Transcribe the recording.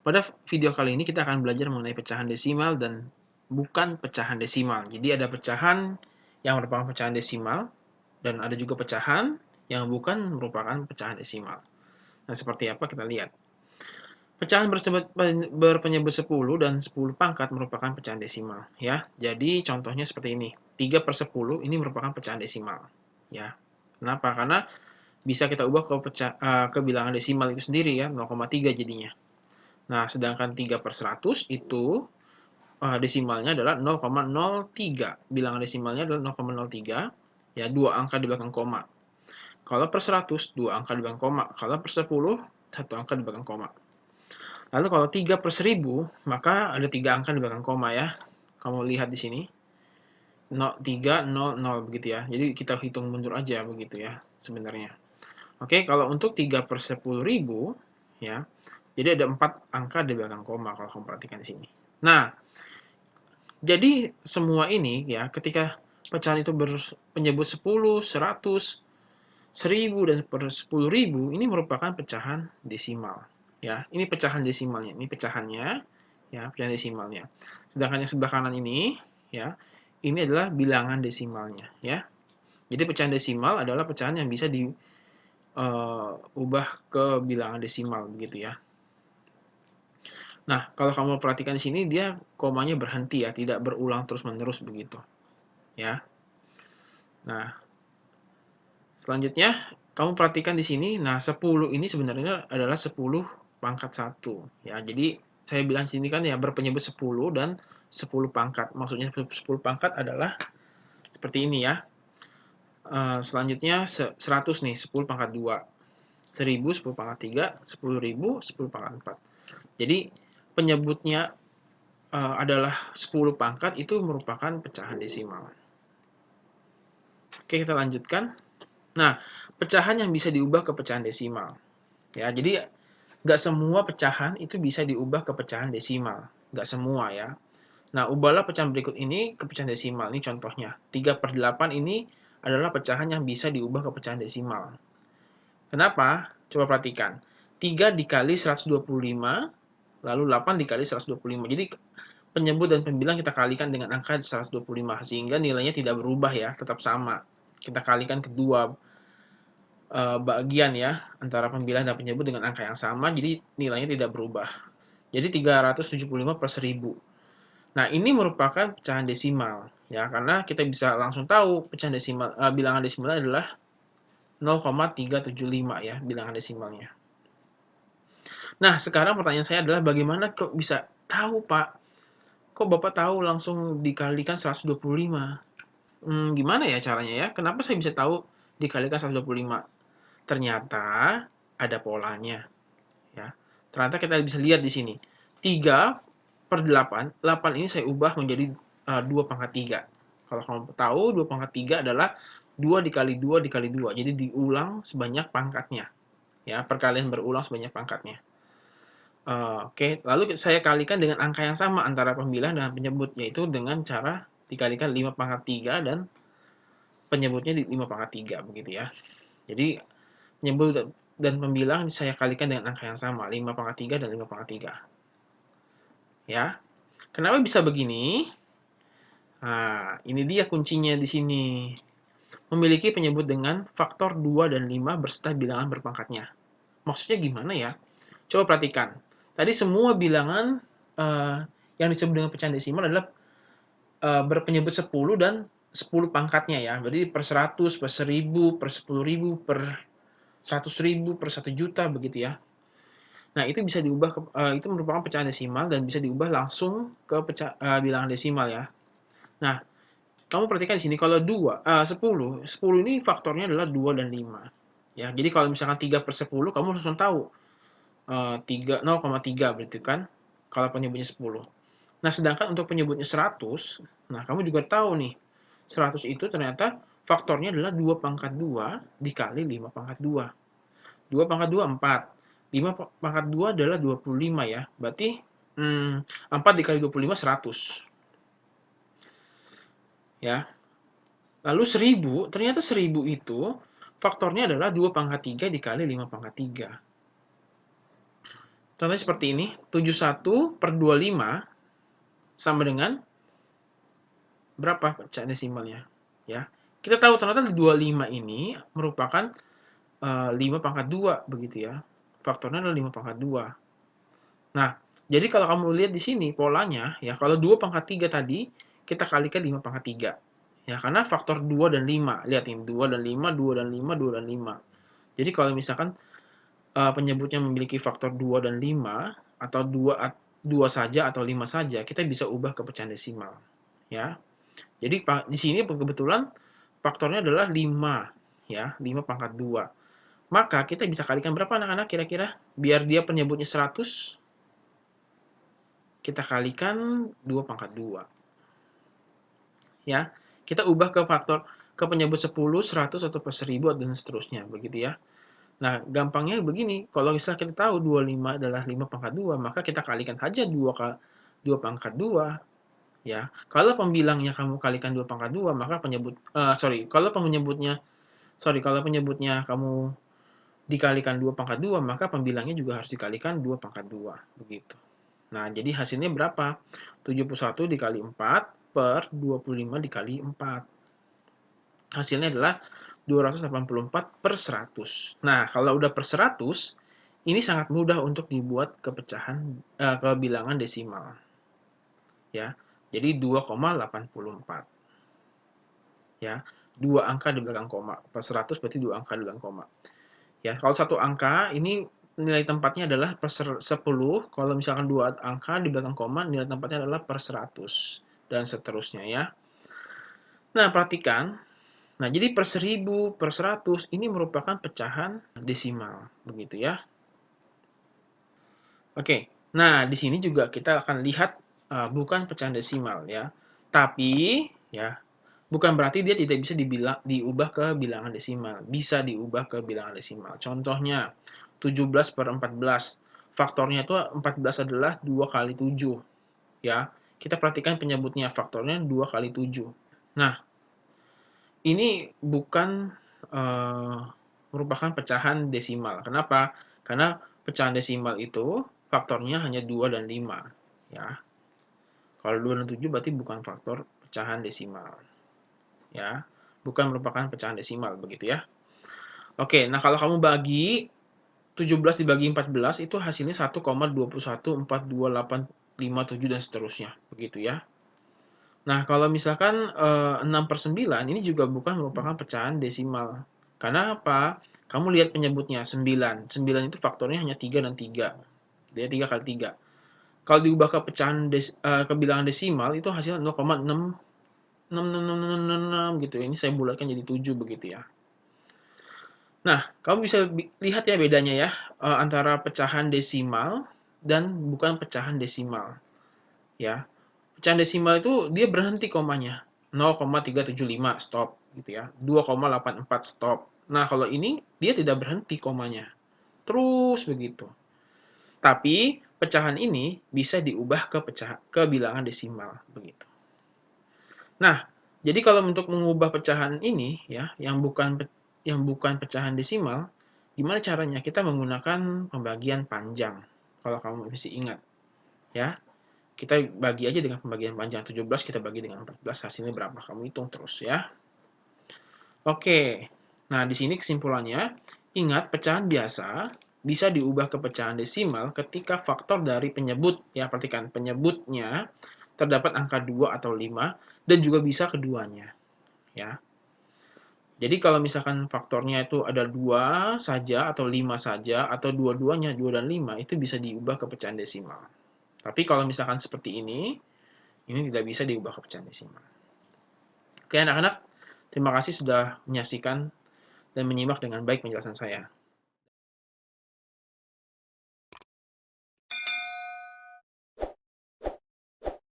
Pada video kali ini kita akan belajar mengenai pecahan desimal dan bukan pecahan desimal. Jadi ada pecahan yang merupakan pecahan desimal dan ada juga pecahan yang bukan merupakan pecahan desimal. Nah, seperti apa kita lihat. Pecahan berpenyebut 10 dan 10 pangkat merupakan pecahan desimal, ya. Jadi contohnya seperti ini. 3/10 ini merupakan pecahan desimal, ya. Kenapa? Karena bisa kita ubah ke bilangan desimal itu sendiri ya, 0,3 jadinya. Nah, sedangkan 3/100 itu desimalnya adalah 0,03. Bilangan desimalnya adalah 0,03, ya, 2 angka di belakang koma. Kalau per 100, 2 angka di belakang koma. Kalau per 10, 1 angka di belakang koma. Lalu kalau 3/1000, maka ada 3 angka di belakang koma ya. Kamu lihat di sini. 300 begitu ya. Jadi kita hitung mundur aja begitu ya sebenarnya. Oke, kalau untuk 3/10.000 ya. Jadi ada 4 angka di belakang koma kalau kamu perhatikan di sini. Nah, jadi semua ini ya ketika pecahan itu berpenyebut 10, 100, 1000 dan per 10.000 ini merupakan pecahan desimal ya. Ini pecahan desimalnya, ini pecahannya ya, pecahan desimalnya. Sedangkan yang sebelah kanan ini ya, ini adalah bilangan desimalnya ya. Jadi pecahan desimal adalah pecahan yang bisa diubah ke bilangan desimal begitu ya. Nah, kalau kamu perhatikan di sini dia komanya berhenti ya, tidak berulang terus-menerus begitu ya. Nah, selanjutnya kamu perhatikan di sini, nah 10 ini sebenarnya adalah 10 pangkat 1 ya. Jadi saya bilang di sini kan ya berpenyebut 10 dan 10 pangkat. Maksudnya 10 pangkat adalah seperti ini ya. Selanjutnya 100 nih, 10 pangkat 2. 1000, 10 pangkat 3, 10.000, 10 pangkat 4. Jadi penyebutnya adalah 10 pangkat itu merupakan pecahan desimal. Oke, kita lanjutkan. Nah, pecahan yang bisa diubah ke pecahan desimal. Ya, jadi nggak semua pecahan itu bisa diubah ke pecahan desimal. Nggak semua ya. Nah, ubahlah pecahan berikut ini ke pecahan desimal. Ini contohnya. 3/8 ini adalah pecahan yang bisa diubah ke pecahan desimal. Kenapa? Coba perhatikan. 3 dikali 125, lalu 8 dikali 125. Jadi penyebut dan pembilang kita kalikan dengan angka 125, sehingga nilainya tidak berubah ya, tetap sama. Kita kalikan kedua bagian ya, antara pembilang dan penyebut dengan angka yang sama, jadi nilainya tidak berubah. Jadi 375/1000. Nah, ini merupakan pecahan desimal ya, karena kita bisa langsung tahu pecahan desimal bilangan desimalnya adalah 0,375 ya, bilangan desimalnya. Nah, sekarang pertanyaan saya adalah bagaimana kok bisa tahu, Pak? Kok Bapak tahu langsung dikalikan 125? Gimana ya caranya ya? Kenapa saya bisa tahu dikalikan 125? Ternyata ada polanya ya. Ternyata kita bisa lihat di sini. 3/8, 8 ini saya ubah menjadi 2 pangkat 3. Kalau kamu tahu 2 pangkat 3 adalah 2 dikali 2 dikali 2. Jadi diulang sebanyak pangkatnya. Ya, perkalian berulang sebanyak pangkatnya. Oke, lalu saya kalikan dengan angka yang sama antara pembilang dan penyebut, yaitu dengan cara dikalikan 5/3 dan penyebutnya di 5/3 begitu ya. Jadi penyebut dan pembilang saya kalikan dengan angka yang sama, 5/3 dan 5/3. Ya. Kenapa bisa begini? Nah, ini dia kuncinya di sini. Memiliki penyebut dengan faktor 2 dan 5 berserta bilangan berpangkatnya. Maksudnya gimana ya? Coba perhatikan. Tadi semua bilangan yang disebut dengan pecahan desimal adalah berpenyebut 10 dan 10 pangkatnya ya. Berarti per 100, per 1000, per 10.000, per 100.000, per 1 juta begitu ya. Nah, itu bisa diubah itu merupakan pecahan desimal dan bisa diubah langsung ke bilangan desimal ya. Nah, kamu perhatikan di sini kalau 10, 10 ini faktornya adalah 2 dan 5. Ya, jadi kalau misalkan 3/10 kamu langsung tahu 0,3 berarti kan kalau penyebutnya 10. Nah, sedangkan untuk penyebutnya 100, nah kamu juga tahu nih, 100 itu ternyata faktornya adalah 2/2 dikali 5/2. 2/2 4. 5/2 adalah 25 ya. Berarti 4 dikali 25 100. Ya. Lalu 1000, ternyata 1000 itu faktornya adalah 2/3 dikali 5/3. Contohnya seperti ini, 71 per 25 sama dengan berapa pecahan desimalnya? Ya, kita tahu ternyata 25 ini merupakan 5 pangkat 2, begitu ya. Faktornya adalah 5 pangkat 2. Nah, jadi kalau kamu lihat di sini polanya, ya kalau 2 pangkat 3 tadi, kita kalikan 5 pangkat 3. Ya, karena faktor 2 dan 5. Lihat ini, 2 dan 5, 2 dan 5, 2 dan 5. Jadi kalau misalkan penyebutnya memiliki faktor 2 dan 5, atau 2 saja atau 5 saja, kita bisa ubah ke pecahan desimal. Ya. Jadi di sini kebetulan faktornya adalah 5, ya, 5 pangkat 2. Maka kita bisa kalikan berapa anak-anak kira-kira? Biar dia penyebutnya 100, kita kalikan 2 pangkat 2. Ya. Kita ubah ke faktor ke penyebut 10, 100 atau per 1000 dan seterusnya, begitu ya. Nah, gampangnya begini, kalau misalnya kita tahu 25 adalah 5 pangkat 2, maka kita kalikan saja 2 pangkat 2, ya. Kalau pembilangnya kamu kalikan 2 pangkat 2, maka kalau penyebutnya kamu dikalikan 2 pangkat 2, maka pembilangnya juga harus dikalikan 2 pangkat 2, begitu. Nah, jadi hasilnya berapa? 71 dikali 4 per 25 dikali 4. Hasilnya adalah 284 per 100. Nah, kalau udah per 100, ini sangat mudah untuk dibuat ke bilangan desimal. Ya. Jadi 2,84. Ya. 2 angka di belakang koma. Per 100 berarti 2 angka di belakang koma. Ya, kalau satu angka ini nilai tempatnya adalah per 10, kalau misalkan 2 angka di belakang koma nilai tempatnya adalah per 100 dan seterusnya ya. Nah, perhatikan. Nah, jadi per 1000, per 100 ini merupakan pecahan desimal, begitu ya. Oke. Nah, di sini juga kita akan lihat bukan pecahan desimal ya. Tapi ya, bukan berarti dia tidak bisa diubah ke bilangan desimal. Bisa diubah ke bilangan desimal. Contohnya 17 per 14. Faktornya itu 14 adalah 2 kali 7 ya. Kita perhatikan penyebutnya, faktornya 2 kali 7. Nah, ini bukan merupakan pecahan desimal. Kenapa? Karena pecahan desimal itu faktornya hanya 2 dan 5 ya. Kalau 2 dan 7 berarti bukan faktor pecahan desimal. Ya. Bukan merupakan pecahan desimal begitu ya. Oke, nah kalau kamu bagi 17 dibagi 14 itu hasilnya 1,2142857 dan seterusnya, begitu ya. Nah, kalau misalkan 6 per 9 ini juga bukan merupakan pecahan desimal. Karena apa? Kamu lihat penyebutnya 9. 9 itu faktornya hanya 3 dan 3. Dia 3 kali 3. Kalau diubah ke pecahan ke bilangan desimal itu hasilnya 0,66666 gitu. Ini saya bulatkan jadi 7 begitu ya. Nah, kamu bisa lihat ya bedanya ya antara pecahan desimal dan bukan pecahan desimal. Ya. Pecahan desimal itu dia berhenti komanya. 0,375 stop gitu ya. 2,84 stop. Nah, kalau ini dia tidak berhenti komanya. Terus begitu. Tapi pecahan ini bisa diubah ke bilangan desimal begitu. Nah, jadi kalau untuk mengubah pecahan ini ya yang bukan pecahan desimal, gimana caranya? Kita menggunakan pembagian panjang. Kalau kamu masih ingat ya. Kita bagi aja dengan pembagian panjang. 17 kita bagi dengan 14, hasilnya berapa? Kamu hitung terus ya. Oke. Nah, di sini kesimpulannya, ingat pecahan biasa bisa diubah ke pecahan desimal ketika faktor dari penyebut, ya perhatikan, penyebutnya terdapat angka 2 atau 5 dan juga bisa keduanya, ya. Jadi kalau misalkan faktornya itu ada 2 saja atau 5 saja atau dua-duanya 2 dan 5 itu bisa diubah ke pecahan desimal. Tapi kalau misalkan seperti ini tidak bisa diubah ke pecahan desimal. Oke anak-anak, terima kasih sudah menyaksikan dan menyimak dengan baik penjelasan saya.